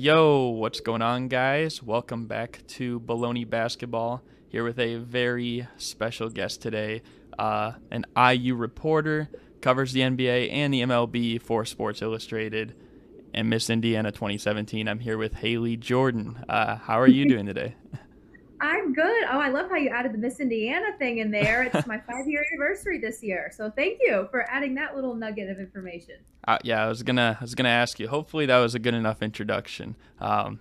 Yo, what's going on, guys? Welcome back to Bullony Basketball. Here with a very special guest today, an IU reporter, covers the NBA and the MLB for Sports Illustrated, and Miss Indiana 2017. I'm here with Haley Jordan. How are you doing today? I'm good. Oh, I love how you added the Miss Indiana thing in there. It's my 5 year anniversary this year. So thank you for adding that little nugget of information. Yeah, I was gonna ask you. Hopefully, that was a good enough introduction.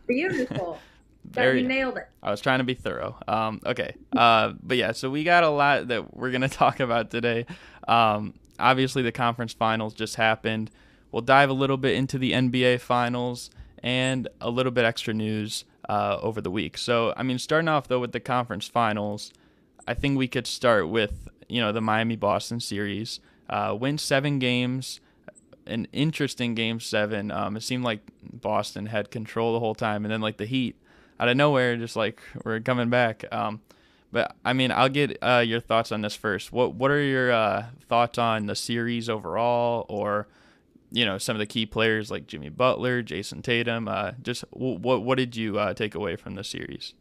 Beautiful. You Very. nailed it. I was trying to be thorough. Okay. But yeah, so we got a lot that we're gonna talk about today. Obviously, the conference finals just happened. We'll dive a little bit into the NBA finals and a little bit extra news over the week. So, I mean, starting off though with the conference finals, I think we could start with the Miami Boston series. Win 7 games, an interesting game seven. It seemed like Boston had control the whole time, and then like the Heat out of nowhere, just like we're coming back. But I mean, I'll get your thoughts on this first. What are your thoughts on the series overall, or some of the key players like Jimmy Butler, Jason Tatum? Just what did you take away from the series?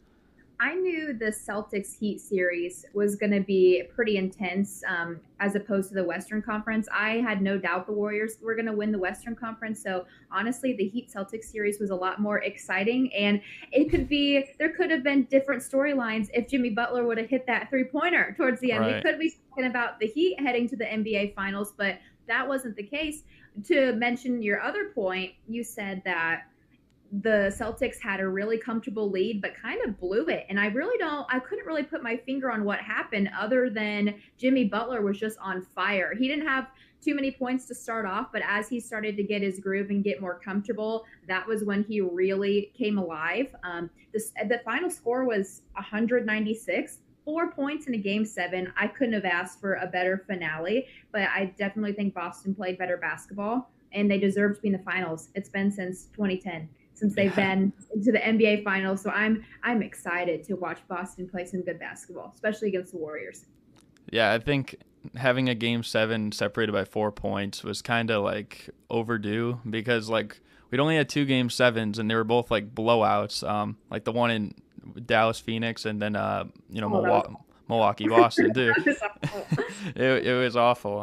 I knew the Celtics Heat series was going to be pretty intense as opposed to the Western Conference. I had no doubt the Warriors were going to win the Western Conference. So honestly, the Heat Celtics series was a lot more exciting. And there could have been different storylines if Jimmy Butler would have hit that 3 pointer towards the end. We Right. could be talking about the Heat heading to the NBA Finals, but that wasn't the case. To mention your other point, you said that the Celtics had a really comfortable lead, but kind of blew it. And I couldn't really put my finger on what happened other than Jimmy Butler was just on fire. He didn't have too many points to start off, but as he started to get his groove and get more comfortable, that was when he really came alive. The final score was 196. 4 points in a game seven. I couldn't have asked for a better finale, but I definitely think Boston played better basketball and they deserve to be in the finals. It's been since 2010 since they've Yeah. been into the NBA finals. So I'm excited to watch Boston play some good basketball, especially against the Warriors. Yeah, I think having a game seven separated by 4 points was kind of like overdue because like we'd only had two game sevens and they were both like blowouts. Like the one in Dallas Phoenix and then Oh, that was Milwaukee Boston too. that was awful. It was awful.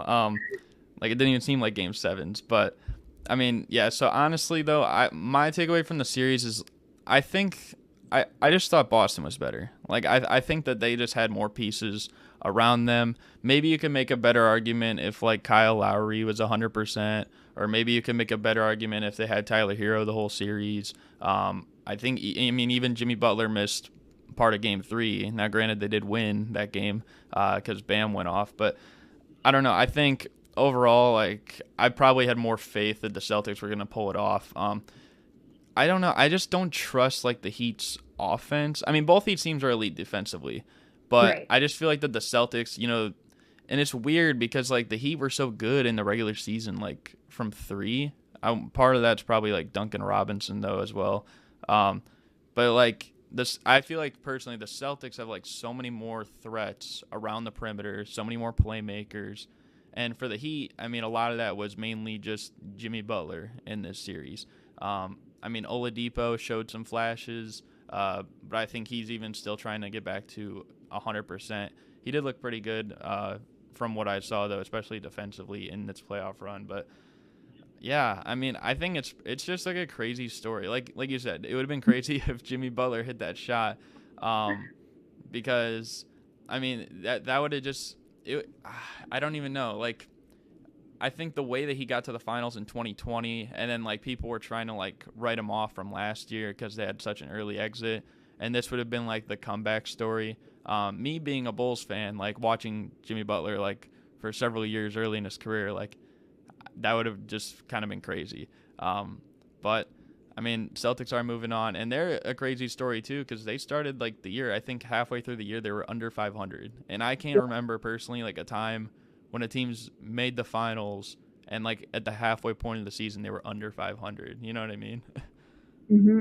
Like it didn't even seem like game sevens, but I mean, yeah. So honestly, though, my takeaway from the series is I think I just thought Boston was better. Like I think that they just had more pieces around them. Maybe you can make a better argument if like Kyle Lowry was 100%, or maybe you can make a better argument if they had Tyler Hero the whole series. I mean even Jimmy Butler missed part of Game 3. Now, granted, they did win that game because Bam went off, but I don't know. I think overall, like I probably had more faith that the Celtics were gonna pull it off. I don't know. I just don't trust like the Heat's offense. I mean, both Heat teams are elite defensively, but Right. I just feel like that the Celtics, and it's weird because like the Heat were so good in the regular season, like from three. Part of that's probably like Duncan Robinson though as well. Um, but like this, I feel like personally the Celtics have like so many more threats around the perimeter, so many more playmakers. And for the Heat, I mean, a lot of that was mainly just Jimmy Butler in this series. I mean, Oladipo showed some flashes, but I think he's even still trying to get back to 100%. He did look pretty good from what I saw, though, especially defensively in this playoff run. But yeah, I mean, I think it's just like a crazy story. Like you said, it would have been crazy if Jimmy Butler hit that shot, um, because I mean that would have just it. I don't even know. Like I think the way that he got to the finals in 2020, and then like people were trying to like write him off from last year because they had such an early exit, and this would have been like the comeback story. Me being a Bulls fan, like watching Jimmy Butler like for several years early in his career, like that would have just kind of been crazy. But I mean, Celtics are moving on, and they're a crazy story too because they started like the year. I think halfway through the year they were under 500, and I can't remember personally like a time when a team's made the finals and like at the halfway point of the season they were under 500. You know what I mean?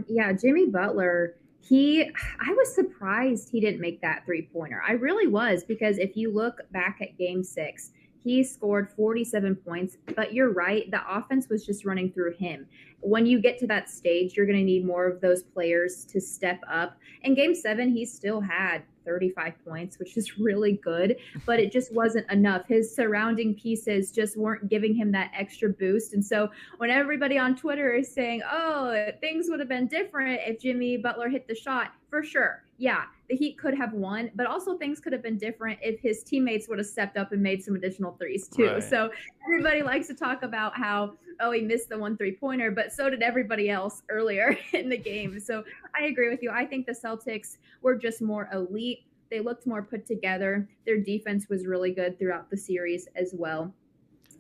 Yeah, Jimmy Butler, I was surprised he didn't make that 3 pointer. I really was because if you look back at game six, He scored 47 points, but you're right. The offense was just running through him. When you get to that stage, you're going to need more of those players to step up. In game 7, he still had 35 points, which is really good, but it just wasn't enough. His surrounding pieces just weren't giving him that extra boost. And so when everybody on Twitter is saying, oh, things would have been different if Jimmy Butler hit the shot, for sure. Yeah, the Heat could have won, but also things could have been different if his teammates would have stepped up and made some additional threes too. Right. So everybody likes to talk about how, oh, he missed the 1 3-pointer, but so did everybody else earlier in the game. So I agree with you. I think the Celtics were just more elite. They looked more put together. Their defense was really good throughout the series as well.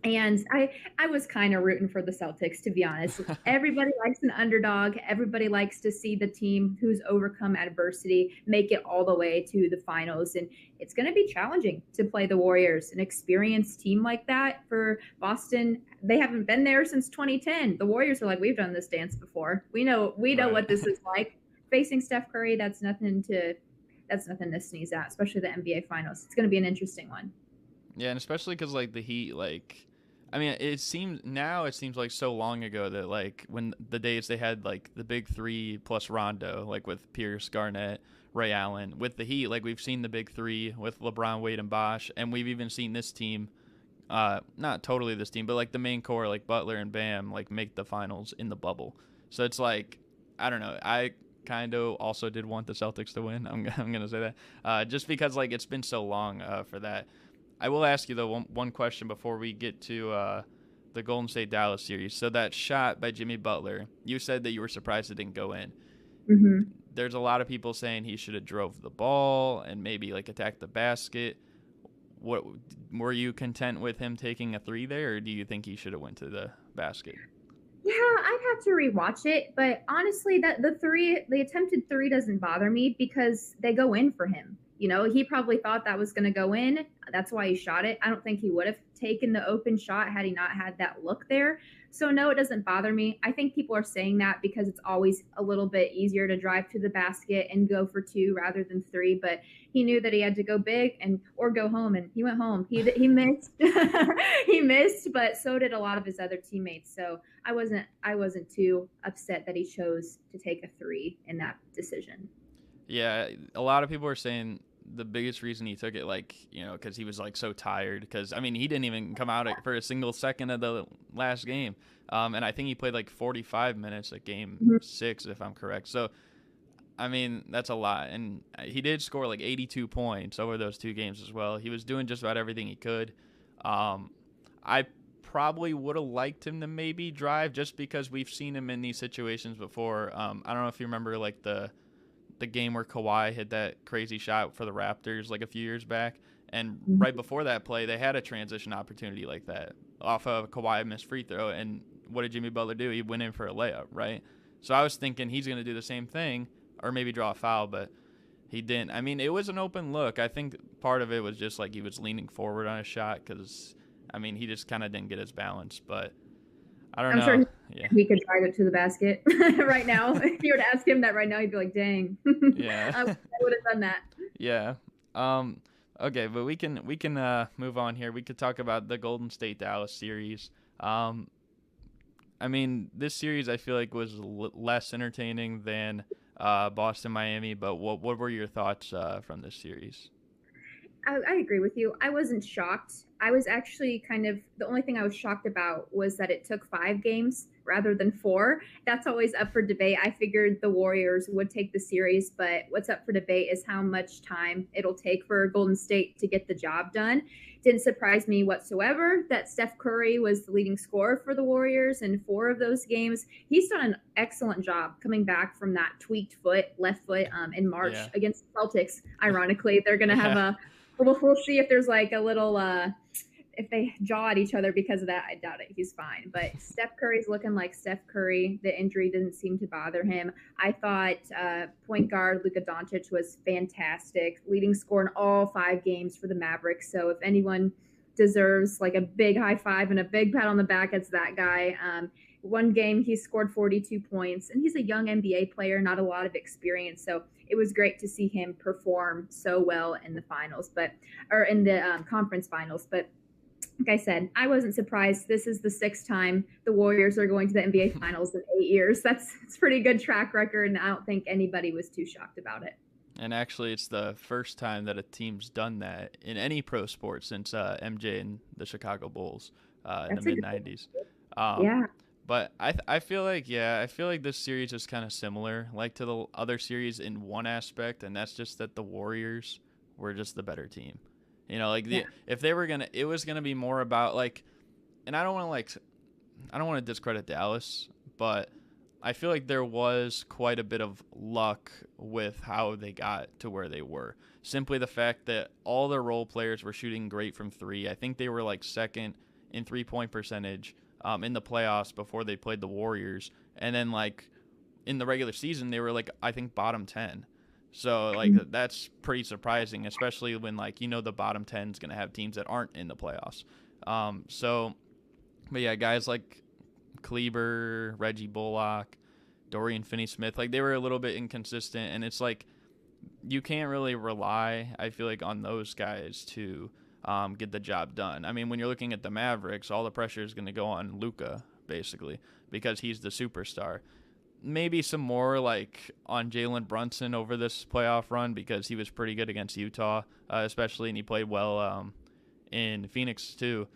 And I was kind of rooting for the Celtics, to be honest. Everybody likes an underdog. Everybody likes to see the team who's overcome adversity make it all the way to the finals. And it's going to be challenging to play the Warriors, an experienced team like that. For Boston, they haven't been there since 2010. The Warriors are like, we've done this dance before. We know Right. what this is like. Facing Steph Curry, that's nothing to sneeze at, especially the NBA Finals. It's going to be an interesting one. Yeah, and especially because like the Heat, like, I mean, it seems like so long ago that like when the days they had like the big three plus Rondo, like with Pierce, Garnett, Ray Allen. With the Heat, like we've seen the big three with LeBron, Wade, and Bosh, and we've even seen this team, not totally this team, but like the main core, like Butler and Bam, like make the finals in the bubble. So it's like, I don't know, I kind of also did want the Celtics to win. I'm gonna say that, just because like it's been so long for that. I will ask you, though, one question before we get to the Golden State-Dallas series. So that shot by Jimmy Butler, you said that you were surprised it didn't go in. Mm-hmm. There's a lot of people saying he should have drove the ball and maybe like attacked the basket. What were you content with him taking a three there, or do you think he should have went to the basket? Yeah, I'd have to rewatch it, but honestly, that the attempted three doesn't bother me because they go in for him. You know, he probably thought that was going to go in. That's why he shot it. I don't think he would have taken the open shot had he not had that look there. So no, it doesn't bother me. I think people are saying that because it's always a little bit easier to drive to the basket and go for 2 rather than 3. But he knew that he had to go big or go home, and he went home. He missed. He missed, but so did a lot of his other teammates. So I wasn't too upset that he chose to take a 3 in that decision. Yeah, a lot of people are saying the biggest reason he took it, like, you know, because he was like so tired. Because I mean, he didn't even come out for a single second of the last game, and I think he played like 45 minutes at game 6, if I'm correct. So, I mean, that's a lot, and he did score like 82 points over those 2 games as well. He was doing just about everything he could. I probably would have liked him to maybe drive just because we've seen him in these situations before. I don't know if you remember like the game where Kawhi hit that crazy shot for the Raptors like a few years back, and right before that play they had a transition opportunity like that off of Kawhi missed free throw, and what did Jimmy Butler do? He went in for a layup, right? So I was thinking he's going to do the same thing or maybe draw a foul, but he didn't. I mean, it was an open look. I think part of it was just like he was leaning forward on a shot because, I mean, he just kind of didn't get his balance, but I don't know. I'm sure Yeah. he could drive it to the basket right now. If you were to ask him that right now, he'd be like, dang. Yeah. I would have done that. Yeah. Okay, but we can move on here. We could talk about the Golden State Dallas series. I mean, this series I feel like was less entertaining than Boston Miami, but what were your thoughts from this series? I agree with you. I wasn't shocked. I was actually the only thing I was shocked about was that it took 5 games rather than 4. That's always up for debate. I figured the Warriors would take the series, but what's up for debate is how much time it'll take for Golden State to get the job done. Didn't surprise me whatsoever that Steph Curry was the leading scorer for the Warriors in 4 of those games. He's done an excellent job coming back from that tweaked left foot in March against the Celtics. Ironically, they're going to have we'll see if there's like a little if they jaw at each other because of that. I doubt it. He's fine. But Steph Curry's looking like Steph Curry. The injury didn't seem to bother him. I thought point guard Luka Doncic was fantastic, leading scorer in all 5 games for the Mavericks. So if anyone deserves like a big high five and a big pat on the back, it's that guy. One game he scored 42 points, and he's a young NBA player, not a lot of experience. So it was great to see him perform so well in the finals, or in the conference finals. But like I said, I wasn't surprised. This is the sixth time the Warriors are going to the NBA Finals in 8 years. It's pretty good track record, and I don't think anybody was too shocked about it. And actually, it's the first time that a team's done that in any pro sport since MJ and the Chicago Bulls in the That's a mid good '90s. one. Um, Yeah. but I feel like I feel like this series is kind of similar, like to the other series in one aspect, and that's just that the Warriors were just the better team. You know, like Yeah. if they were gonna, it was gonna be more about like, and I don't want to discredit Dallas, but I feel like there was quite a bit of luck with how they got to where they were. Simply the fact that all their role players were shooting great from three. I think they were like second in 3-point percentage in the playoffs before they played the Warriors. And then like in the regular season, they were like, I think bottom 10. So like that's pretty surprising, especially when like, you know, the bottom 10 is going to have teams that aren't in the playoffs. But yeah, guys like Kleber, Reggie Bullock, Dorian Finney-Smith, like they were a little bit inconsistent, and it's like you can't really rely, I feel like, on those guys to get the job done. I mean, when you're looking at the Mavericks, all the pressure is going to go on Luka, basically, because he's the superstar. Maybe some more like on Jalen Brunson over this playoff run because he was pretty good against Utah, especially, and he played well in Phoenix too.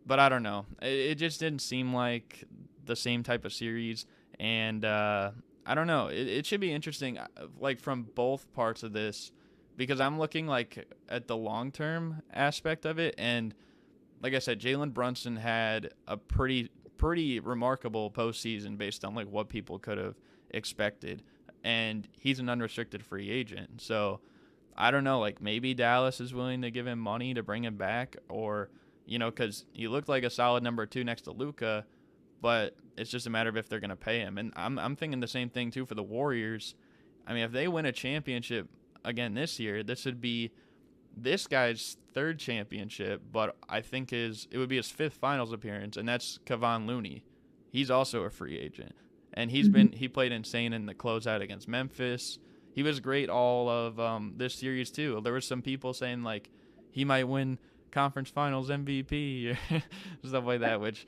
But I don't know. It just didn't seem like the same type of series, and I don't know. It should be interesting, like from both parts of this, because I'm looking like at the long term aspect of it, and like I said, Jalen Brunson had a pretty remarkable postseason based on like what people could have expected, and he's an unrestricted free agent. So I don't know. Like maybe Dallas is willing to give him money to bring him back, or you know, because he looked like a solid number two next to Luka, but it's just a matter of if they're going to pay him. And I'm thinking the same thing too for the Warriors. I mean, if they win a championship again this year, this would be this guy's third championship, but I think it would be his fifth finals appearance, and that's Kevon Looney. He's also a free agent, and he played insane in the closeout against Memphis. He was great all of this series too. There were some people saying like he might win conference finals MVP or stuff like that, which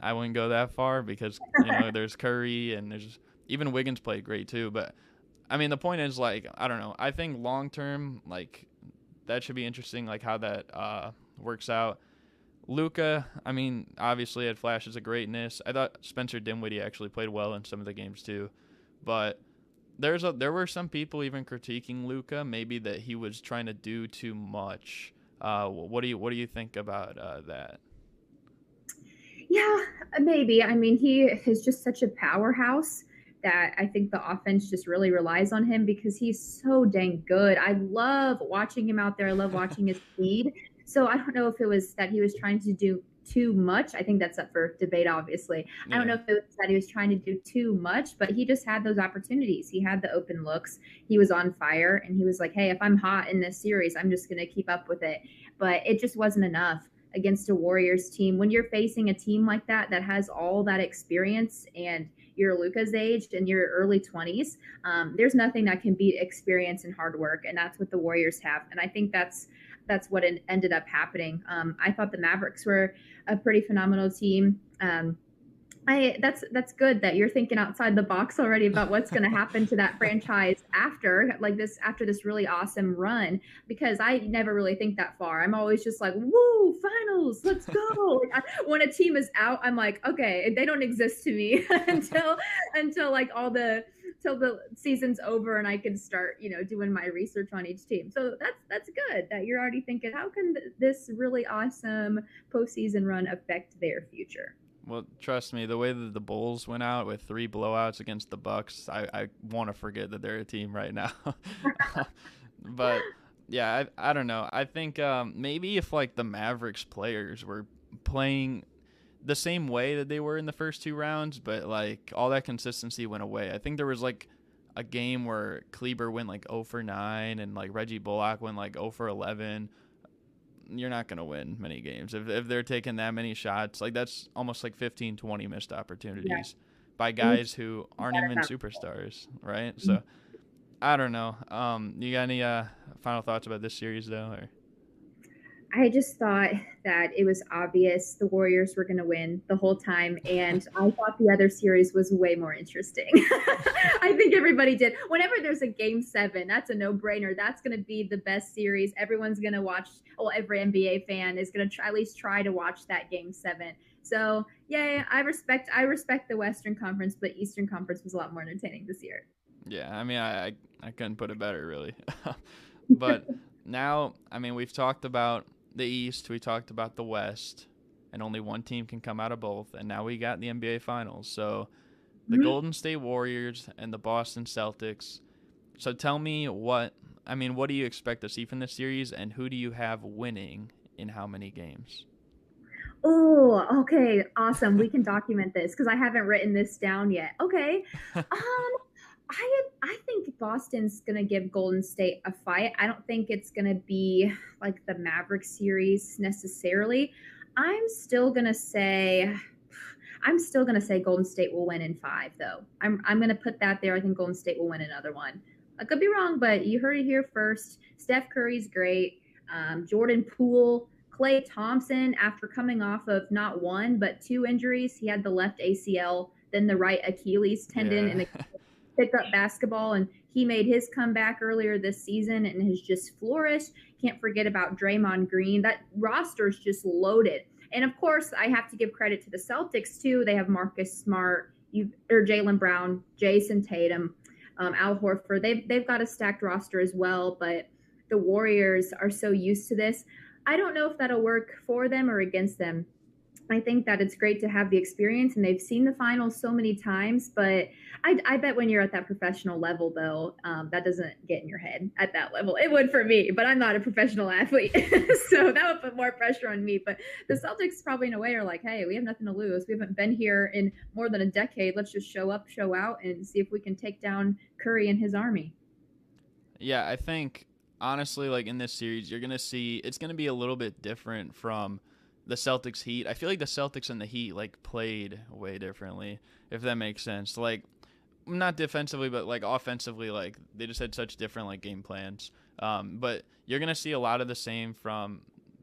I wouldn't go that far because, you know, there's Curry and there's even Wiggins played great too. But I mean, the point is like, I don't know. I think long term, like that should be interesting, like how that works out. Luka, I mean, obviously had flashes of greatness. I thought Spencer Dinwiddie actually played well in some of the games too, but there were some people even critiquing Luka, maybe that he was trying to do too much. What do you think about that? Yeah, maybe. I mean, he is just such a powerhouse that I think the offense just really relies on him because he's so dang good. I love watching him out there. I love watching his speed. So I don't know if it was that he was trying to do too much. I think that's up for debate, obviously. I don't Yeah. know if it was that he was trying to do too much, but he just had those opportunities. He had the open looks. He was on fire, and he was like, hey, if I'm hot in this series, I'm just going to keep up with it. But it just wasn't enough against a Warriors team. When you're facing a team like that has all that experience and you're Luka's age in your early 20s, there's nothing that can beat experience and hard work, and that's what the Warriors have. And I think that's what ended up happening. I thought the Mavericks were a pretty phenomenal team. That's good that you're thinking outside the box already about what's going to happen to that franchise after this really awesome run, because I never really think that far. I'm always just like, woo, finals, let's go. When a team is out, I'm like, okay, they don't exist to me until like till the season's over and I can start, doing my research on each team. So that's good that you're already thinking, how can this really awesome postseason run affect their future? Well, trust me, the way that the Bulls went out with 3 blowouts against the Bucks, I want to forget that they're a team right now. But yeah, I don't know. I think maybe if like the Mavericks players were playing the same way that they were in the first 2 rounds, but like all that consistency went away. I think there was like a game where Kleber went like 0 for 9 and like Reggie Bullock went like 0 for 11. You're not going to win many games. If they're taking that many shots, like that's almost like 15, 20 missed opportunities by guys who aren't even superstars, right? So I don't know. You got any final thoughts about this series though? Or? I just thought that it was obvious the Warriors were going to win the whole time, and I thought the other series was way more interesting. I think everybody did. Whenever there's a game seven, that's a no-brainer. That's going to be the best series. Everyone's going to watch. Well, every NBA fan is going to at least try to watch that game seven. So yeah, I respect the Western Conference, but Eastern Conference was a lot more entertaining this year. Yeah, I mean, I couldn't put it better, really. But now, I mean, we've talked about the East, we talked about the West, and only one team can come out of both. And now we got the NBA Finals. So the Mhm. Golden State Warriors and the Boston Celtics. So tell me what do you expect to see from this series, and who do you have winning in how many games? Oh, okay, awesome. We can document this because I haven't written this down yet. Okay. I think Boston's gonna give Golden State a fight. I don't think it's gonna be like the Maverick series necessarily. I'm still gonna say I'm still gonna say Golden State will win in five though. I'm gonna put that there. I think Golden State will win another one. I could be wrong, but you heard it here first. Steph Curry's great. Jordan Poole, Klay Thompson, after coming off of not one but two injuries, he had the left ACL, then the right Achilles tendon, Yeah. and pick up basketball, and he made his comeback earlier this season and has just flourished. Can't forget about Draymond Green. That roster is just loaded. And of course, I have to give credit to the Celtics too. They have Marcus Smart, or Jaylen Brown, Jason Tatum, Al Horford. They've got a stacked roster as well, but the Warriors are so used to this. I don't know if that'll work for them or against them. I think that it's great to have the experience, and they've seen the finals so many times. But I bet when you're at that professional level, though, that doesn't get in your head at that level. It would for me, but I'm not a professional athlete, so that would put more pressure on me. But the Celtics probably in a way are like, hey, we have nothing to lose. We haven't been here in more than a decade. Let's just show up, show out, and see if we can take down Curry and his army. Yeah, I think honestly, like in this series, you're gonna see it's gonna be a little bit different from the Celtics Heat. I feel like the Celtics and the Heat like played way differently, if that makes sense. Like not defensively, but like offensively, like they just had such different like game plans. But you're gonna see a lot of the same from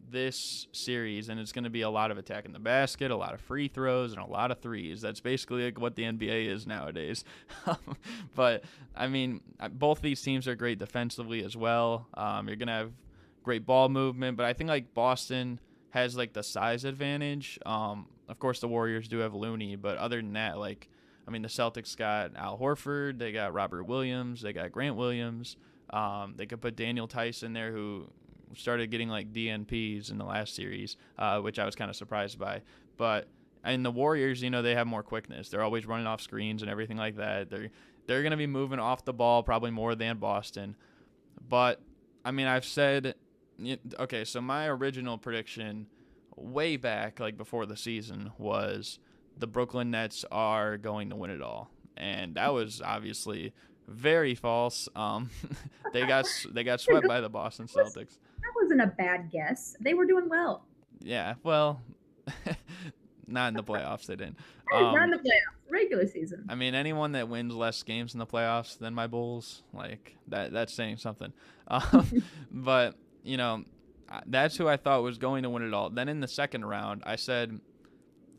this series, and it's going to be a lot of attacking the basket, a lot of free throws, and a lot of threes. That's basically like what the NBA is nowadays. But I mean, both these teams are great defensively as well. You're going to have great ball movement, but I think like Boston has like the size advantage. Of course, the Warriors do have Looney, but other than that, like I mean, the Celtics got Al Horford, they got Robert Williams, they got Grant Williams. They could put Daniel Tice in there, who started getting like DNPs in the last series, which I was kind of surprised by. But in the Warriors, you know, they have more quickness. They're always running off screens and everything like that. They're going to be moving off the ball probably more than Boston. But I mean, I've said, okay, so my original prediction way back, like before the season, was the Brooklyn Nets are going to win it all, and that was obviously very false. They got swept by the Boston Celtics. That wasn't a bad guess. They were doing well. Yeah, well, not in the playoffs. They didn't. Not in the playoffs, regular season. I mean, anyone that wins less games in the playoffs than my Bulls, like that's saying something. But you know, that's who I thought was going to win it all. Then in the second round, I said,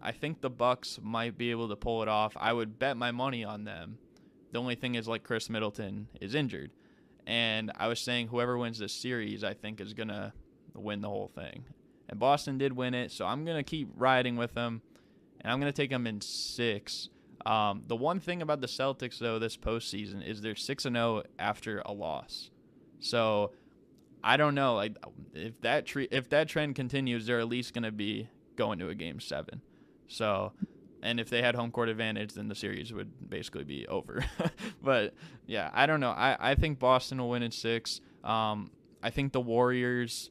I think the Bucks might be able to pull it off. I would bet my money on them. The only thing is, like, Chris Middleton is injured. And I was saying whoever wins this series, I think, is going to win the whole thing. And Boston did win it, so I'm going to keep riding with them. And I'm going to take them in 6. The one thing about the Celtics, though, this postseason is they're 6-0 after a loss. So I don't know. Like, if that trend continues, they're at least going to be going to a Game 7. So, and if they had home court advantage, then the series would basically be over. But yeah, I don't know. I think Boston will win in 6. I think the Warriors,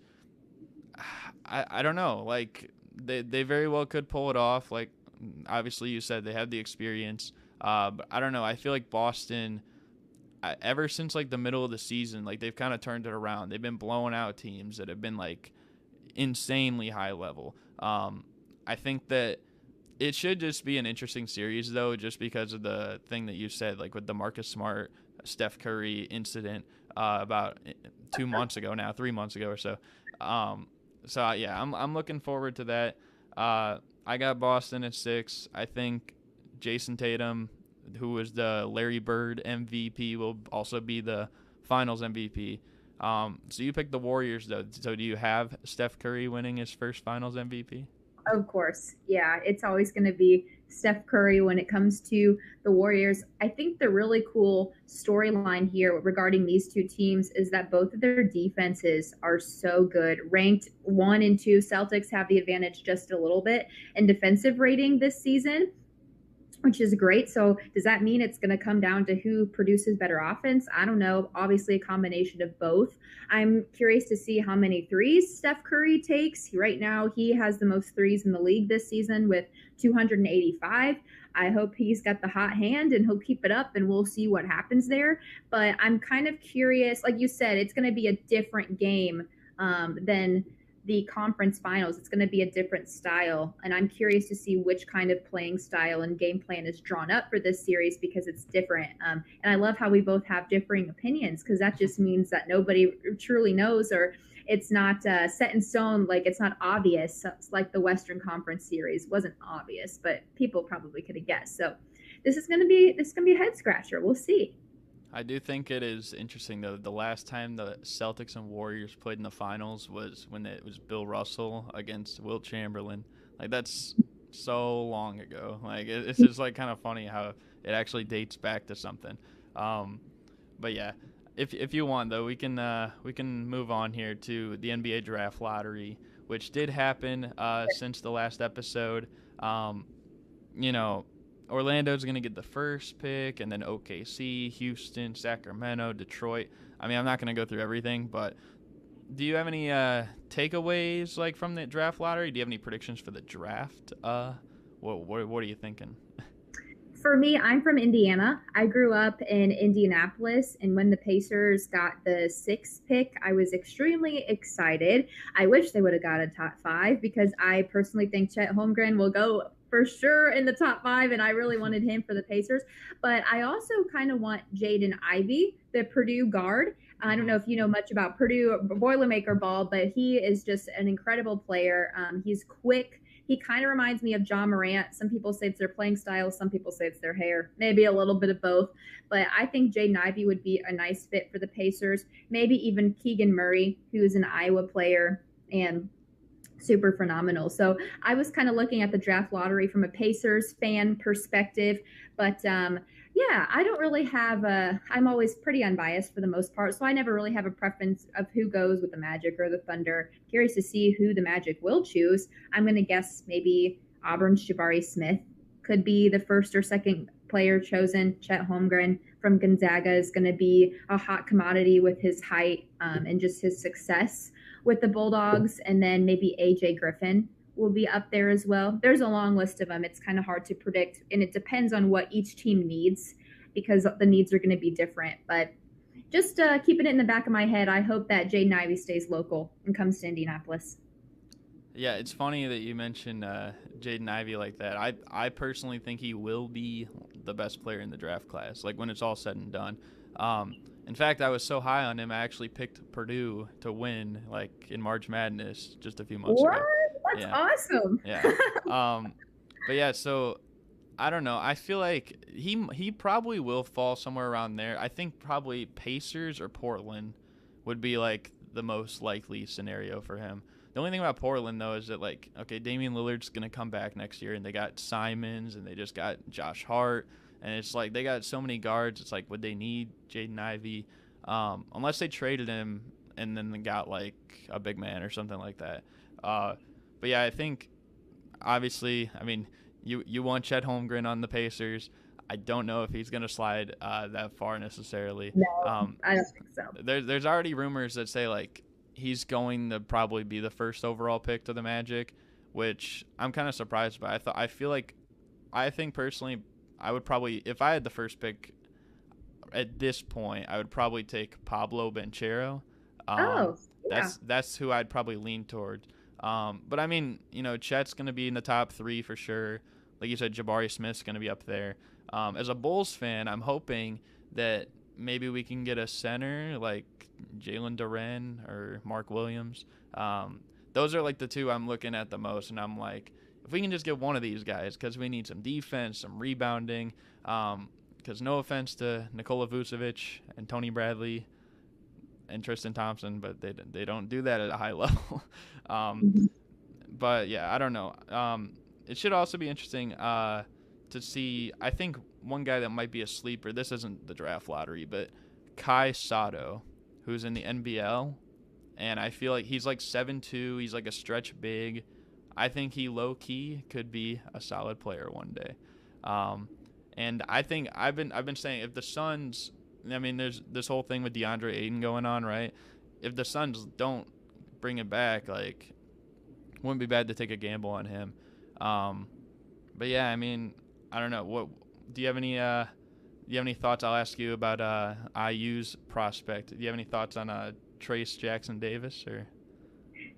I don't know. Like they very well could pull it off. Like obviously you said they have the experience. But I don't know. I feel like Boston, ever since like the middle of the season, like they've kind of turned it around. They've been blowing out teams that have been like insanely high level. I think that it should just be an interesting series, though, just because of the thing that you said, like with the Marcus Smart, Steph Curry incident about 2 months ago now, 3 months ago or so. So yeah, I'm looking forward to that. I got Boston at 6. I think Jason Tatum, who was the Larry Bird MVP, will also be the Finals MVP. So you picked the Warriors though. So do you have Steph Curry winning his first Finals MVP? Of course. Yeah, it's always going to be Steph Curry when it comes to the Warriors. I think the really cool storyline here regarding these two teams is that both of their defenses are so good. Ranked 1 and 2, Celtics have the advantage just a little bit in defensive rating this season, which is great. So does that mean it's going to come down to who produces better offense? I don't know. Obviously, a combination of both. I'm curious to see how many threes Steph Curry takes. Right now, he has the most threes in the league this season with 285. I hope he's got the hot hand and he'll keep it up, and we'll see what happens there. But I'm kind of curious. Like you said, it's going to be a different game than the conference finals. It's going to be a different style, and I'm curious to see which kind of playing style and game plan is drawn up for this series because it's different. And I love how we both have differing opinions, because that just means that nobody truly knows, or it's not set in stone. Like, it's not obvious. It's like the Western Conference series wasn't obvious, but people probably could have guessed. So this is going to be a head scratcher. We'll see. I do think it is interesting though. The last time the Celtics and Warriors played in the finals was when it was Bill Russell against Wilt Chamberlain. Like, that's so long ago. Like, it's just like kind of funny how it actually dates back to something. But yeah, if you want though, we can move on here to the NBA draft lottery, which did happen since the last episode. You know, Orlando's going to get the first pick, and then OKC, Houston, Sacramento, Detroit. I mean, I'm not going to go through everything, but do you have any takeaways like from the draft lottery? Do you have any predictions for the draft? What are you thinking? For me, I'm from Indiana. I grew up in Indianapolis, and when the Pacers got the 6th pick, I was extremely excited. I wish they would have got a top 5, because I personally think Chet Holmgren will go for sure in the top 5, and I really wanted him for the Pacers. But I also kind of want Jaden Ivey, the Purdue guard. I don't know if you know much about Purdue Boilermaker ball, but he is just an incredible player. He's quick. He kind of reminds me of John Morant. Some people say it's their playing style. Some people say it's their hair. Maybe a little bit of both. But I think Jaden Ivey would be a nice fit for the Pacers. Maybe even Keegan Murray, who's an Iowa player and super phenomenal. So I was kind of looking at the draft lottery from a Pacers fan perspective. But yeah, I don't really have I'm always pretty unbiased for the most part. So I never really have a preference of who goes with the Magic or the Thunder. Curious to see who the Magic will choose. I'm going to guess maybe Auburn's Jabari Smith could be the first or second player chosen. Chet Holmgren from Gonzaga is going to be a hot commodity with his height and just his success with the Bulldogs. And then maybe AJ Griffin will be up there as well. There's a long list of them. It's kind of hard to predict, and it depends on what each team needs, because the needs are going to be different. But just keeping it in the back of my head, I hope that Jaden Ivey stays local and comes to Indianapolis. Yeah, it's funny that you mentioned Jaden Ivey like that. I personally think he will be the best player in the draft class, like when it's all said and done. In fact, I was so high on him, I actually picked Purdue to win, like in March Madness just a few months ago. That's awesome. Yeah. But yeah, so I don't know. I feel like he probably will fall somewhere around there. I think probably Pacers or Portland would be like the most likely scenario for him. The only thing about Portland though is that, like, okay, Damian Lillard's gonna come back next year, and they got Simons, and they just got Josh Hart, and it's like they got so many guards. It's like, would they need Jaden Ivey? Unless they traded him and then they got like a big man or something like that. But yeah, I think obviously, I mean, you want Chet Holmgren on the Pacers. I don't know if he's going to slide that far necessarily. No, I don't think so. There's already rumors that say like he's going to probably be the first overall pick to the Magic, which I'm kind of surprised by. I think personally, I would probably, if I had the first pick at this point, I would probably take Pablo Banchero. That's who I'd probably lean toward. But I mean, you know, Chet's going to be in the top 3 for sure. Like you said, Jabari Smith's going to be up there. As a Bulls fan, I'm hoping that maybe we can get a center like Jalen Duren or Mark Williams. those are like the two I'm looking at the most, and I'm like, if we can just get one of these guys, because we need some defense, some rebounding. Because no offense to Nikola Vucevic and Tony Bradley and Tristan Thompson, but they don't do that at a high level. But yeah, I don't know. It should also be interesting to see. I think one guy that might be a sleeper. This isn't the draft lottery, but Kai Sato, who's in the NBL, and I feel like he's like 7'2". He's like a stretch big. I think he low key could be a solid player one day. And I think I've been saying, if the Suns, I mean, there's this whole thing with DeAndre Ayton going on, right? If the Suns don't bring it back, like, wouldn't be bad to take a gamble on him. But yeah, I mean, I don't know. What do you have any thoughts? I'll ask you about IU's prospect. Do you have any thoughts on Trace Jackson Davis? Or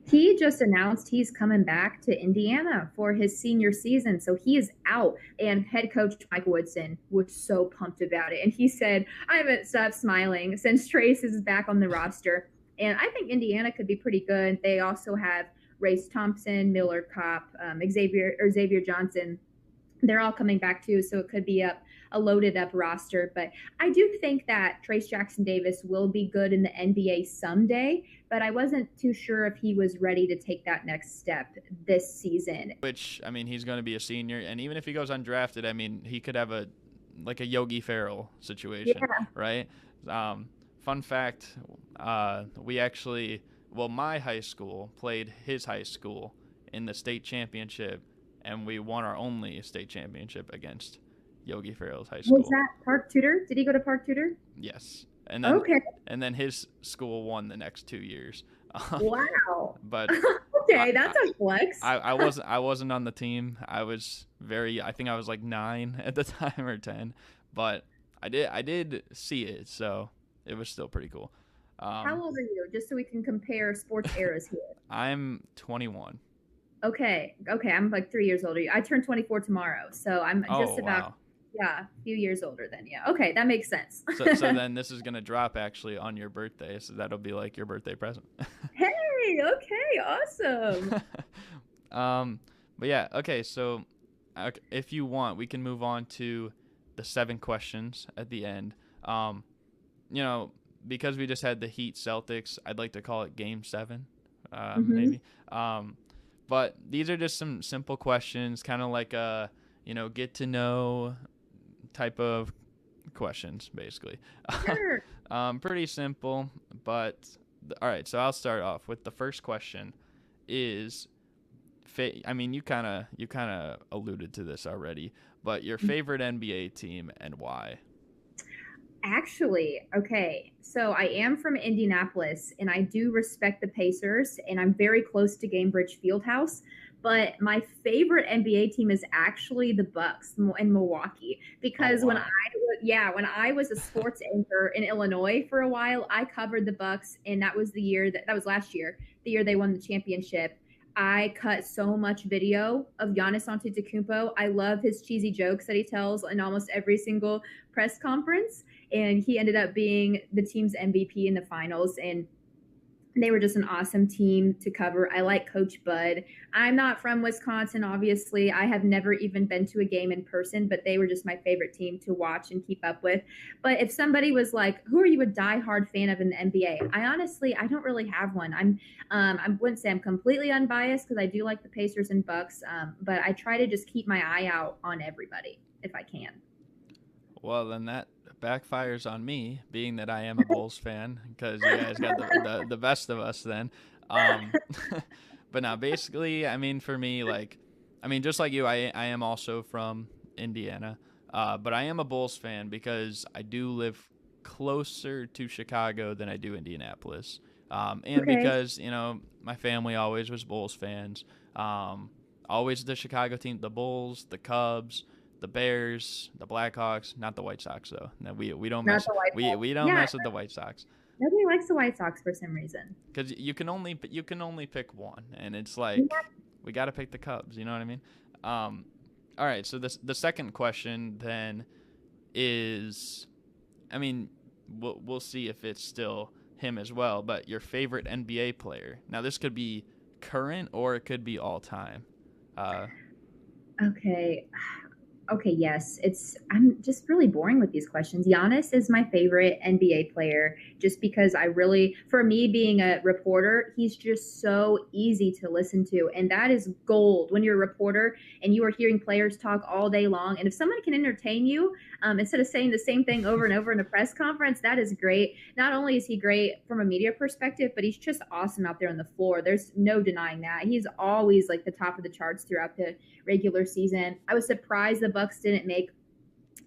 He just announced he's coming back to Indiana for his senior season. So he is out. And head coach Mike Woodson was so pumped about it. And he said, I haven't stopped smiling since Trace is back on the roster. And I think Indiana could be pretty good. They also have Race Thompson, Miller Kopp, Xavier Johnson. They're all coming back too, so it could be a loaded up roster. But I do think that Trace Jackson Davis will be good in the NBA someday, but I wasn't too sure if he was ready to take that next step this season. which, I mean, he's going to be a senior, and even if he goes undrafted, I mean, he could have a Yogi Ferrell situation, Yeah. right? Fun fact, we actually, well, my high school played his high school in the state championship, and we won our only state championship against Yogi Ferrell's high school. Was that Park Tudor? Did he go to Park Tudor? Yes. And then, Okay. and then his school won the next 2 years. Wow. But Okay, that's a flex. I wasn't on the team. I think I was like 9 at the time, or 10. But I did see it, so it was still pretty cool. How old are you? Just so we can compare sports eras here. I'm 21. Okay, I'm like 3 years older. I turn 24 tomorrow, so I'm just about Wow. a few years older than you. Okay, that makes sense. So then this is gonna drop actually on your birthday, so that'll be like your birthday present. Hey, okay, awesome. But yeah, okay. So if you want, we can move on to the 7 questions at the end. Because we just had the Heat Celtics, I'd like to call it Game 7, maybe. But these are just some simple questions, kind of like a get to know type of questions, basically. Sure. Pretty simple, but all right. So I'll start off with the first question. Is I mean, you kind of alluded to this already, but your favorite NBA team and why? Actually, okay. So I am from Indianapolis and I do respect the Pacers and I'm very close to Gainbridge Fieldhouse. But my favorite NBA team is actually the Bucks in Milwaukee because Oh, when wow. when I was a sports anchor in Illinois for a while, I covered the Bucks and that was that was last year, the year they won the championship. I cut so much video of Giannis Antetokounmpo. I love his cheesy jokes that he tells in almost every single press conference. And he ended up being the team's MVP in the finals. And they were just an awesome team to cover. I like Coach Bud. I'm not from Wisconsin, obviously. I have never even been to a game in person, but they were just my favorite team to watch and keep up with. But if somebody was like, who are you a diehard fan of in the NBA? I don't really have one. I wouldn't say I'm completely unbiased because I do like the Pacers and Bucks, but I try to just keep my eye out on everybody if I can. Well, then that backfires on me, being that I am a Bulls fan, because you guys got the best of us then. But now, basically, I mean, for me, just like you, I am also from Indiana, but I am a Bulls fan because I do live closer to Chicago than I do Indianapolis, and Okay. because my family always was Bulls fans, always the Chicago team, the Bulls, the Cubs, the Bears, the Blackhawks, not the White Sox though. No, we don't Not mess the White Sox. we don't Yeah, mess with the White Sox nobody likes the White Sox for some reason. because you can only pick one, and it's like we got to pick the Cubs. You know what I mean? All right. So the second question then is, I mean, we'll see if it's still him as well. But your favorite NBA player. Now this could be current or it could be all time. Uh, Okay. Okay, yes. I'm just really boring with these questions. Giannis is my favorite NBA player just because for me being a reporter, he's just so easy to listen to. And that is gold when you're a reporter and you are hearing players talk all day long. And if someone can entertain you, instead of saying the same thing over and over in a press conference, that is great. Not only is he great from a media perspective, but he's just awesome out there on the floor. There's no denying that. He's always like the top of the charts throughout the regular season. I was surprised the Bucks didn't make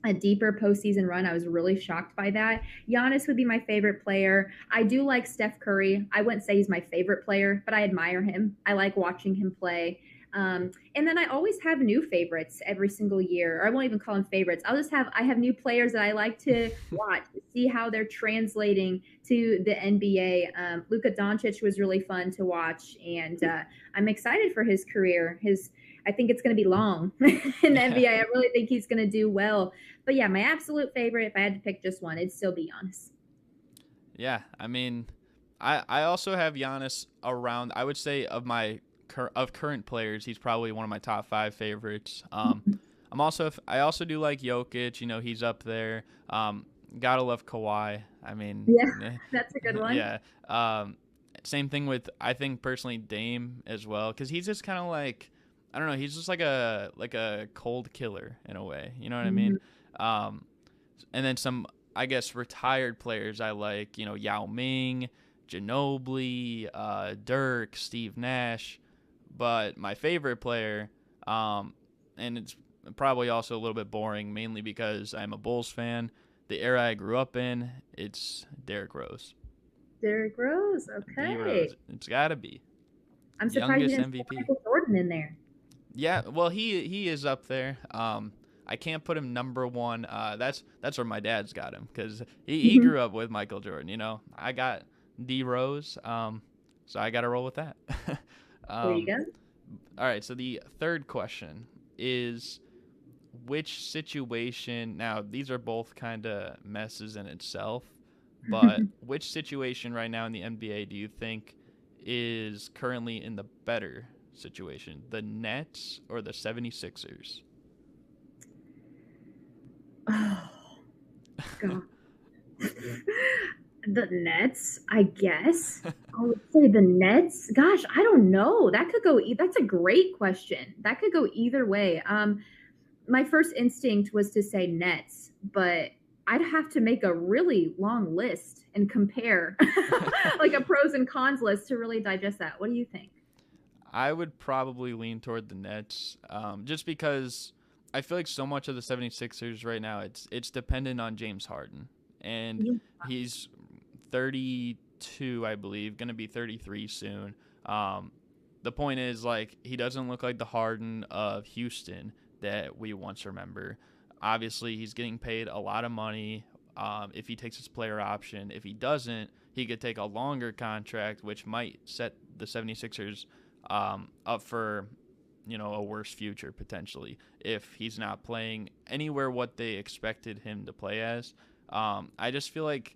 a deeper postseason run. I was really shocked by that. Giannis would be my favorite player. I do like Steph Curry. I wouldn't say he's my favorite player, but I admire him. I like watching him play. And then I always have new favorites every single year. Or I won't even call them favorites. I have new players that I like to watch, see how they're translating to the NBA. Luka Doncic was really fun to watch, and I'm excited for his career. I think it's going to be long in the NBA. I really think he's going to do well. But yeah, my absolute favorite, if I had to pick just one, it'd still be Giannis. Yeah, I mean, I also have Giannis around. I would say of current players, he's probably one of my top 5 favorites. I also do like Jokic. You know, he's up there. Gotta love Kawhi. I mean, yeah, that's a good one. Yeah. Same thing with, I think personally, Dame as well, because he's just kind of like, I don't know, he's just like a cold killer in a way. You know what I mean? And then some, I guess, retired players I like. You know, Yao Ming, Ginobili, Dirk, Steve Nash. But my favorite player, and it's probably also a little bit boring, mainly because I'm a Bulls fan. The era I grew up in, it's Derrick Rose. Derrick Rose, okay. D-Rose. It's got to be. I'm surprised you Youngest didn't MVP. put Michael Jordan in there. Yeah, well, he is up there. I can't put him number 1. That's where my dad's got him, because he grew up with Michael Jordan. You know, I got D-Rose, so I got to roll with that. There you go. All right, so the third question is, which situation, now these are both kind of messes in itself, but which situation right now in the NBA do you think is currently in the better situation, the Nets or the 76ers? Oh, God. The Nets, I guess. I would say the Nets. Gosh, I don't know. That's a great question. That could go either way. My first instinct was to say Nets, but I'd have to make a really long list and compare like a pros and cons list to really digest that. What do you think? I would probably lean toward the Nets, just because I feel like so much of the 76ers right now, it's dependent on James Harden. And he's 32, I believe, going to be 33 soon. The point is, like, he doesn't look like the Harden of Houston that we once remember. Obviously, he's getting paid a lot of money if he takes his player option. If he doesn't, he could take a longer contract, which might set the 76ers up for, you know, a worse future potentially if he's not playing anywhere what they expected him to play as. I just feel like,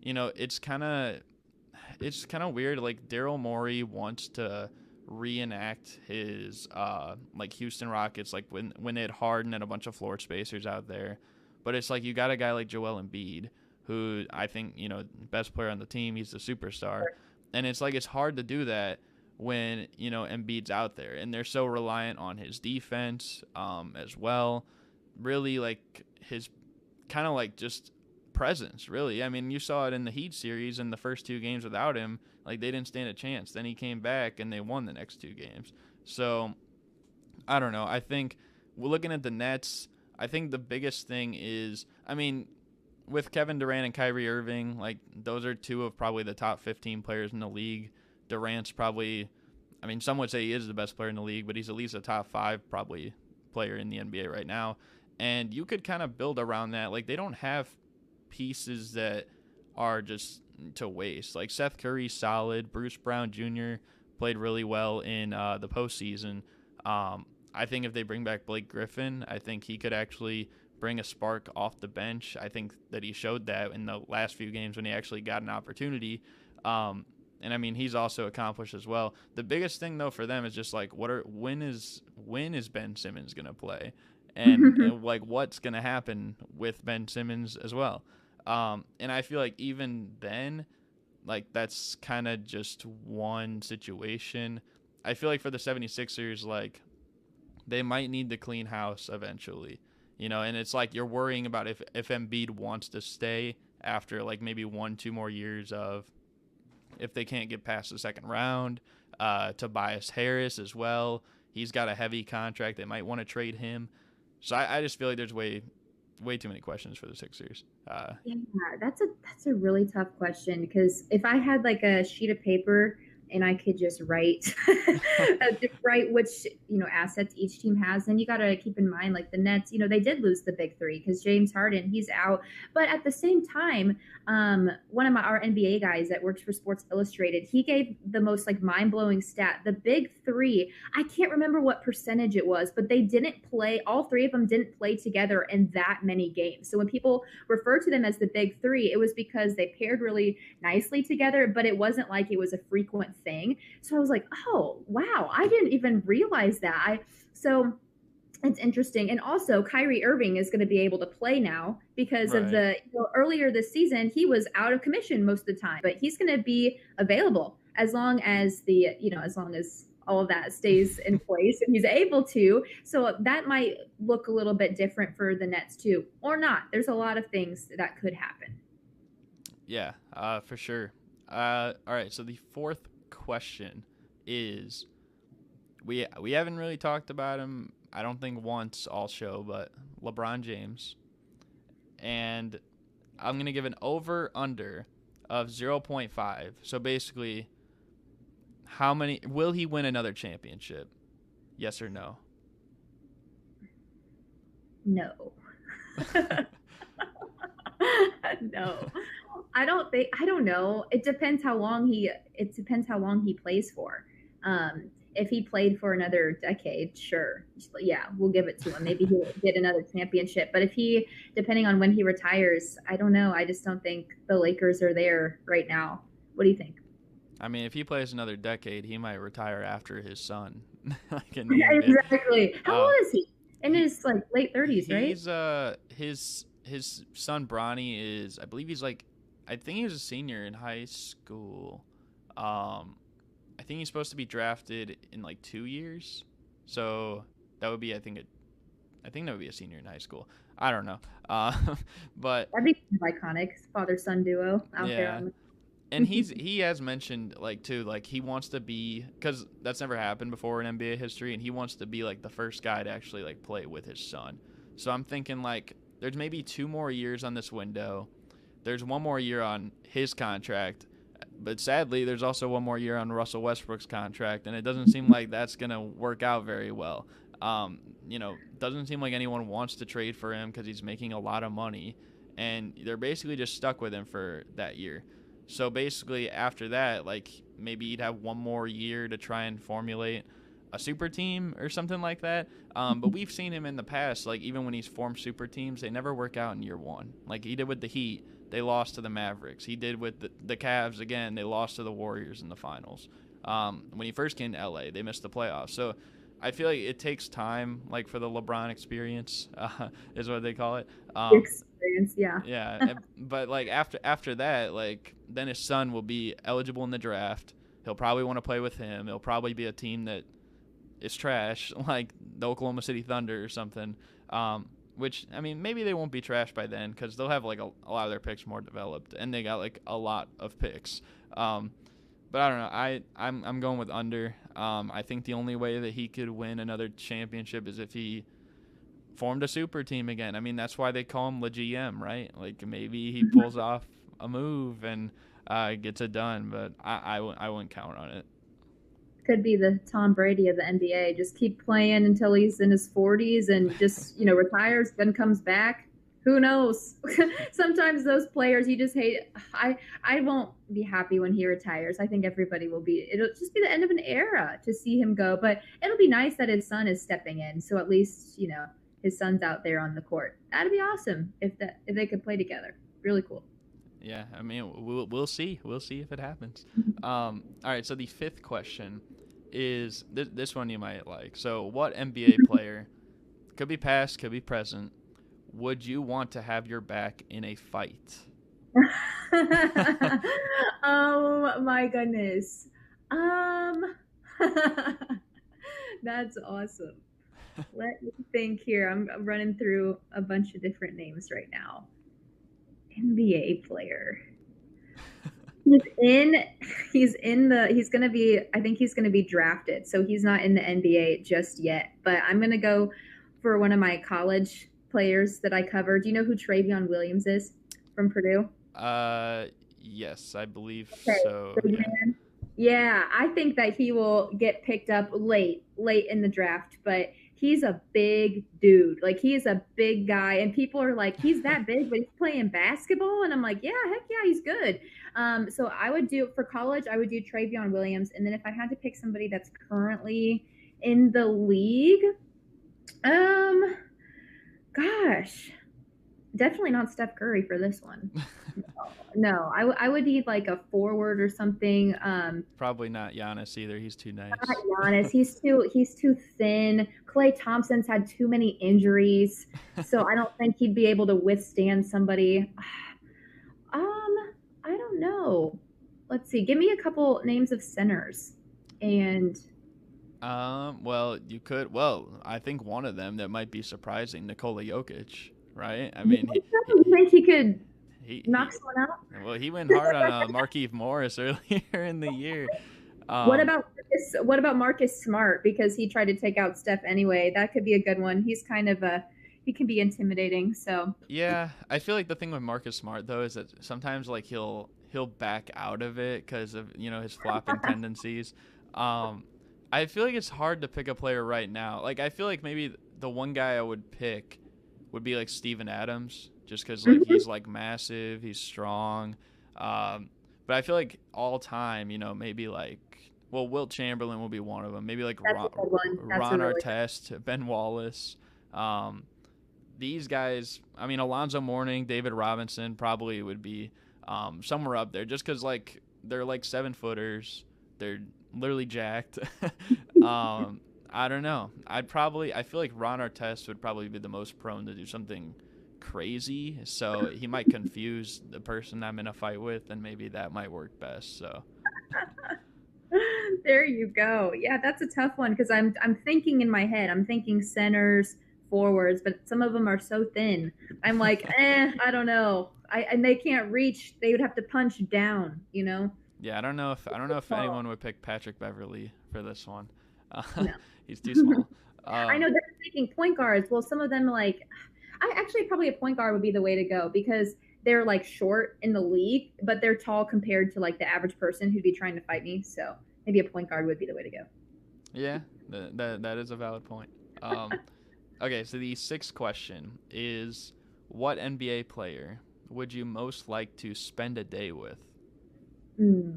you know, it's kind of weird. Like, Daryl Morey wants to reenact his like Houston Rockets, like when they had Harden and a bunch of floor spacers out there. But it's like you got a guy like Joel Embiid, who I think, you know, best player on the team. He's the superstar, and it's like it's hard to do that when, you know, Embiid's out there, and they're so reliant on his defense as well. Really, like, his kind of like just presence, really. I mean, you saw it in the Heat series in the first 2 games without him. Like, they didn't stand a chance. Then he came back and they won the next 2 games. So, I don't know. I think we're looking at the Nets. I think the biggest thing is, I mean, with Kevin Durant and Kyrie Irving, like, those are 2 of probably the top 15 players in the league. Durant's probably, I mean, some would say he is the best player in the league, but he's at least a top 5 probably player in the NBA right now. And you could kind of build around that. Like, they don't have pieces that are just to waste. Like, Seth Curry's solid. Bruce Brown Jr. played really well in the postseason. I think if they bring back Blake Griffin, I think he could actually bring a spark off the bench. I think that he showed that in the last few games when he actually got an opportunity. And And I mean, he's also accomplished as well. The biggest thing though for them is just like, when is Ben Simmons gonna play, and like what's gonna happen with Ben Simmons as well. And I feel like even then, like that's kind of just one situation. I feel like for the 76ers, like they might need to clean house eventually, and it's like you're worrying about if Embiid wants to stay after like maybe 1-2 more years of, if they can't get past the second round. Tobias Harris as well. He's got a heavy contract. They might want to trade him. So I just feel like there's way too many questions for the Sixers. Yeah, that's a really tough question, because if I had like a sheet of paper and I could just write which assets each team has, then you got to keep in mind like the Nets, they did lose the big three because James Harden, he's out, but at the same time, one of our NBA guys that works for Sports Illustrated, he gave the most like mind-blowing stat. The big three, I can't remember what percentage it was, but they didn't play, all three of them didn't play together in that many games. So when people refer to them as the big three, it was because they paired really nicely together, but it wasn't like it was a frequent thing. So I was like, oh wow, I didn't even realize that. So it's interesting. And also Kyrie Irving is going to be able to play now because of the earlier this season he was out of commission most of the time, but he's going to be available as long as as long as all of that stays in place and he's able to. So that might look a little bit different for the Nets too, or not. There's a lot of things that could happen. Yeah, for sure. All right, so the fourth question is, we haven't really talked about him, I don't think once all show, but LeBron James. And I'm going to give an over-under of 0.5. So basically, how many, will he win another championship? Yes or no? No. No. I don't know. It depends how long he plays for. If he played for another decade, sure. Yeah, we'll give it to him. Maybe he'll get another championship. But depending on when he retires, I don't know. I just don't think the Lakers are there right now. What do you think? I mean, if he plays another decade, he might retire after his son. Exactly. How old is he? In his like late 30s, right? He's his son Bronny is, I believe I think he was a senior in high school. I think he's supposed to be drafted in like 2 years, so that would be I think that would be a senior in high school. I don't know, but that'd be iconic father-son duo out there. And he has mentioned like too, like he wants to be, because that's never happened before in NBA history, and he wants to be like the first guy to actually like play with his son. So I'm thinking like there's maybe 2 more years on this window. There's 1 more year on his contract, but sadly there's also 1 more year on Russell Westbrook's contract, and it doesn't seem like that's gonna work out very well. Doesn't seem like anyone wants to trade for him because he's making a lot of money, and they're basically just stuck with him for that year. So basically after that, like maybe he'd have 1 more year to try and formulate a super team or something like that. But we've seen him in the past, like even when he's formed super teams, they never work out in year 1. Like he did with the Heat, they lost to the Mavericks. He did with the Cavs, again, they lost to the Warriors in the finals. When he first came to LA, they missed the playoffs. So I feel like it takes time, like for the LeBron experience, is what they call it. Experience, yeah. Yeah, but like after that, like then his son will be eligible in the draft. He'll probably want to play with him. It'll probably be a team that is trash, like the Oklahoma City Thunder or something. Which, I mean, maybe they won't be trash by then because they'll have like a lot of their picks more developed, and they got like a lot of picks. But I don't know. I'm going with under. I think the only way that he could win another championship is if he formed a super team again. I mean, that's why they call him the GM, right? Like maybe he pulls off a move and gets it done, but I wouldn't count on it. Could be the Tom Brady of the NBA. Just keep playing until he's in his 40s and just, retires, then comes back. Who knows? Sometimes those players you just hate. I won't be happy when he retires. I think everybody will be. It'll just be the end of an era to see him go. But it'll be nice that his son is stepping in. So at least, his son's out there on the court. That'd be awesome if they could play together. Really cool. Yeah, I mean, we'll see. We'll see if it happens. All right, so the fifth question is this one you might like. So, what NBA player, could be past, could be present, would you want to have your back in a fight? Oh my goodness. Um That's awesome. Let me think here. I'm running through a bunch of different names right now. NBA player. He's in he's gonna be I think he's gonna be drafted. So he's not in the NBA just yet. But I'm gonna go for one of my college players that I cover. Do you know who Travion Williams is from Purdue? Uh, yes, I believe Okay. so. Big Yeah. man. Yeah, I think that he will get picked up late in the draft, but he's a big dude. Like he's a big guy, and people are like, he's that big, but he's playing basketball, and I'm like, yeah, heck yeah, he's good. So I would do for college, I would do Travion Williams, and then if I had to pick somebody that's currently in the league, um, gosh, definitely not Steph Curry for this one. No, I would need like a forward or something. Probably not Giannis either. He's too Not nice. Giannis. He's too thin. Clay Thompson's had too many injuries, so I don't think he'd be able to withstand somebody. I don't know. Let's see. Give me a couple names of centers. And Well, you could. Well, I think one of them that might be surprising, Nikola Jokic, right? I you mean, think so? You think he could knock he someone out? well, he went hard on Markieff Morris earlier in the year. What Um, about what about Marcus Smart? Because he tried to take out Steph anyway. That could be a good one. He's kind of a he can be intimidating. So yeah, I feel like the thing with Marcus Smart though is that sometimes like he'll back out of it because of his flopping tendencies. Um, I feel like it's hard to pick a player right now. Like I feel like maybe the one guy I would pick would be like Steven Adams, just because like he's like massive, he's strong. But I feel like all time, maybe like Wilt Chamberlain will be one of them. Maybe like that's a good one. That's a Ron really Artest, Ben Wallace. Um, these guys, I mean, Alonzo Mourning, David Robinson probably would be somewhere up there just because, like, they're like 7-footers. They're literally jacked. I don't know. I feel like Ron Artest would probably be the most prone to do something crazy. So he might confuse the person I'm in a fight with, and maybe that might work best. So, there you go. Yeah, that's a tough one because I'm thinking in my head. I'm thinking centers, forwards, but some of them are so thin. I'm like, I don't know. And they can't reach. They would have to punch down. You know. yeah, I don't know if Oh, anyone would pick Patrick Beverly for this one. Uh, no. he's too small. I know Um, they're thinking point guards. Well, some of them like, I actually probably a point guard would be the way to go because they're like short in the league, but they're tall compared to like the average person who'd be trying to fight me. So maybe a point guard would be the way to go. yeah, that is a valid point. Okay, so the sixth question is, what NBA player would you most like to spend a day with? Hmm.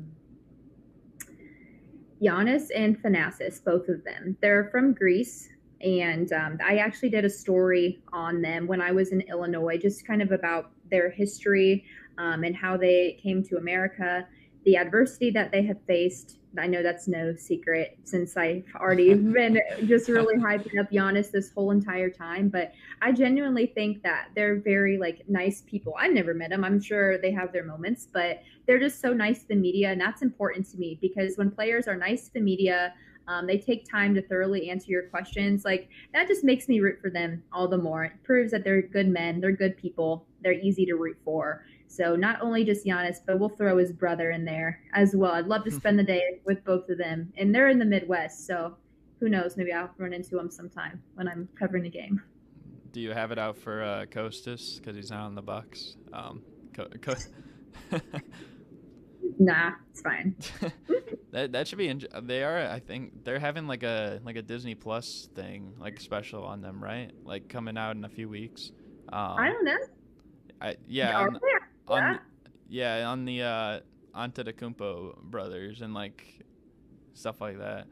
Giannis and Thanasis, both of them. They're from Greece, and I actually did a story on them when I was in Illinois, just kind of about their history and how they came to America, the adversity that they have faced. I know that's no secret since I've already been just really hyping up Giannis this whole entire time, but I genuinely think that they're very like nice people. I've never met them. I'm sure they have their moments, but they're just so nice to the media, and that's important to me because when players are nice to the media, they take time to thoroughly answer your questions. Like that just makes me root for them all the more. It proves that they're good men, they're good people, they're easy to root for. So not only just Giannis, but we'll throw his brother in there as well. I'd love to spend the day with both of them, and they're in the Midwest, so who knows? Maybe I'll run into them sometime when I'm covering the game. Do you have it out for Kostas because he's not on the Bucks? Nah, it's fine. That should be. They are. I think they're having like a Disney Plus thing like special on them, right? Like coming out in a few weeks. I Um, don't know. yeah, Are they? on Yeah. yeah on the Antetokounmpo brothers and like stuff like that.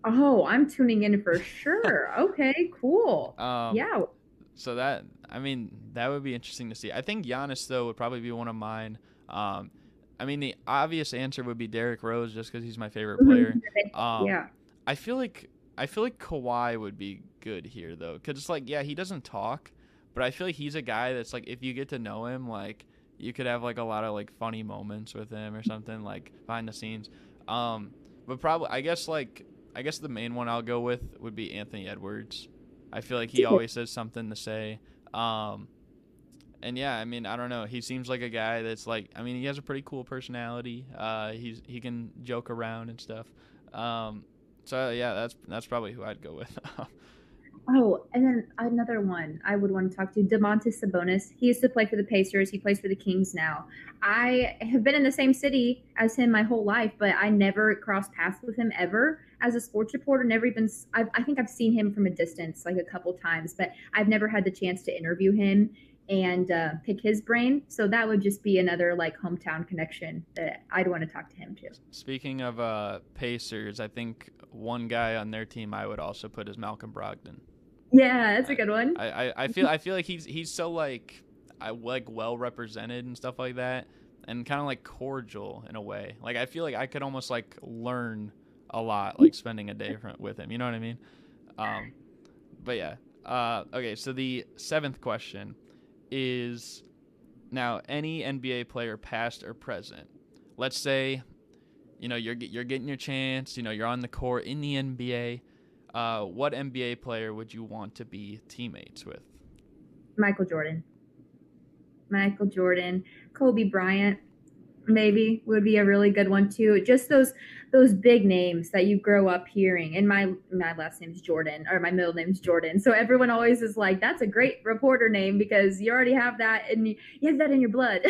Oh, I'm tuning in for sure. Okay, cool. Um, Yeah. so that I mean that would be interesting to see. I think Giannis though would probably be one of mine. I mean, the obvious answer would be Derrick Rose, just because he's my favorite player. Mhm. Um, Yeah. I feel like Kawhi would be good here though, because it's like, yeah, he doesn't talk, but I feel like he's a guy that's like, if you get to know him, like you could have like a lot of like funny moments with him or something like behind the scenes. Um, but probably I guess the main one I'll go with would be Anthony Edwards. I feel like he always has something to say. Um, and yeah, I mean, I don't know. He seems like a guy that's like, I mean, he has a pretty cool personality. He can joke around and stuff. So yeah, that's probably who I'd go with. Oh, and then another one I would want to talk to, Domantas Sabonis. He used to play for the Pacers. He plays for the Kings now. I have been in the same city as him my whole life, but I never crossed paths with him ever as a sports reporter. Never even, I think I've seen him from a distance like a couple times, but I've never had the chance to interview him and pick his brain. So that would just be another like hometown connection that I'd want to talk to him too. Speaking of Pacers, I think one guy on their team I would also put is Malcolm Brogdon. Yeah, that's a good one. I feel like he's so like I like well represented and stuff like that, and kind of like cordial in a way. Like I feel like I could almost like learn a lot like spending a day with him. You know what I mean? But yeah. Okay, so the seventh question is now any NBA player past or present. Let's say, you know, you're getting your chance. You know, you're on the court in the NBA. What NBA player would you want to be teammates with? Michael Jordan. Michael Jordan, Kobe Bryant, maybe would be a really good one too. Just those big names that you grow up hearing. And my last name's Jordan, or my middle name's Jordan. So everyone always is like, that's a great reporter name because you already have that and you have that in your blood.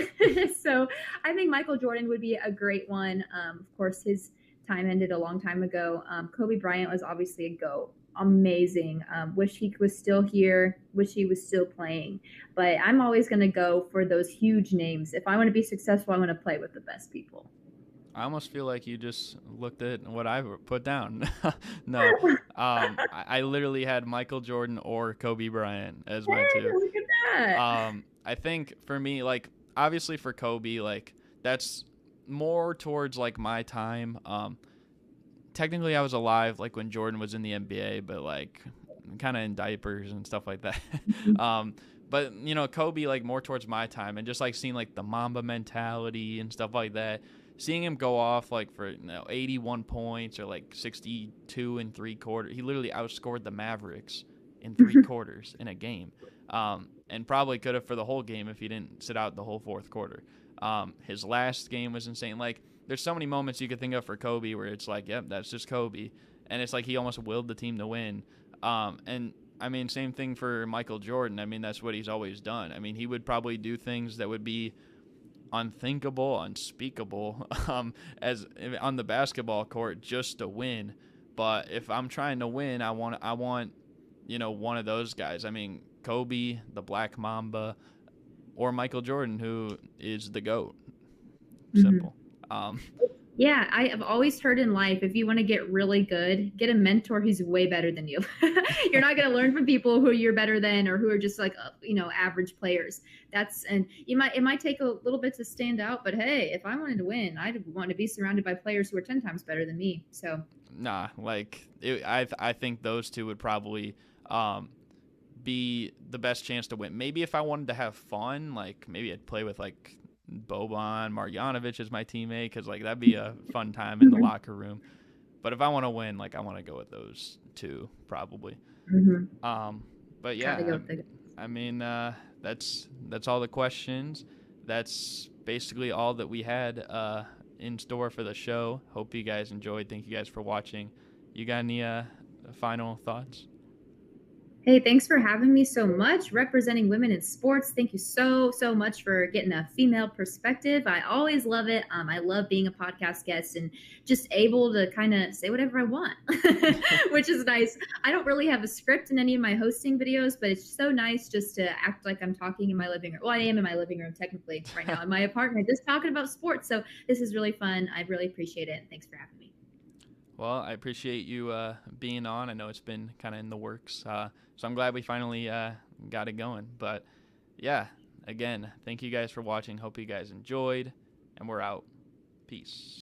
So I think Michael Jordan would be a great one. Of course, his time ended a long time ago. Kobe Bryant was obviously a GOAT. Amazing. Wish he was still here. Wish he was still playing. But I'm always going to go for those huge names. If I want to be successful, I want to play with the best people. I almost feel like you just looked at what I put down. No, I literally had Michael Jordan or Kobe Bryant as my Hey, two. look at that. I think for me, like obviously for Kobe, like that's more towards like my time. Technically I was alive like when Jordan was in the NBA, but like kind of in diapers and stuff like that. But you know, Kobe like more towards my time, and just like seeing like the Mamba mentality and stuff like that. Seeing him go off like for 81 points or like 62 in 3/4. He literally outscored the Mavericks in 3/4 in a game. And probably could have for the whole game if he didn't sit out the whole fourth quarter. His last game was insane. Like, there's so many moments you could think of for Kobe where it's like, yep, that's just Kobe. And it's like he almost willed the team to win. And, I mean, same thing for Michael Jordan. I mean, that's what he's always done. I mean, he would probably do things that would be unthinkable, unspeakable as on the basketball court just to win. But if I'm trying to win, I want one of those guys. I mean, Kobe, the Black Mamba, or Michael Jordan, who is the GOAT. Simple. Yeah, I have always heard in life, if you want to get really good, get a mentor who's way better than you. You're not going to learn from people who you're better than or who are just like, average players. It might take a little bit to stand out, but hey, if I wanted to win, I'd want to be surrounded by players who are 10 times better than me. So, nah, I think those two would probably be the best chance to win. Maybe if I wanted to have fun, like maybe I'd play with like Boban Marjanovic as my teammate, because like that'd be a fun time in the locker room. But if I want to win, like I want to go with those two probably. But yeah, I mean that's all the questions. That's basically all that we had in store for the show. Hope you guys enjoyed. Thank you guys for watching. You got any final thoughts? Hey, thanks for having me so much, representing women in sports. Thank you so much for getting a female perspective. I always love it. I love being a podcast guest and just able to kind of say whatever I want, which is nice. I don't really have a script in any of my hosting videos, but it's so nice just to act like I'm talking in my living room. Well, I am in my living room technically right now in my apartment, just talking about sports. So this is really fun. I really appreciate it. Thanks for having me. Well, I appreciate you being on. I know it's been kind of in the works, so I'm glad we finally got it going. But yeah, again, thank you guys for watching. Hope you guys enjoyed. and we're out. Peace.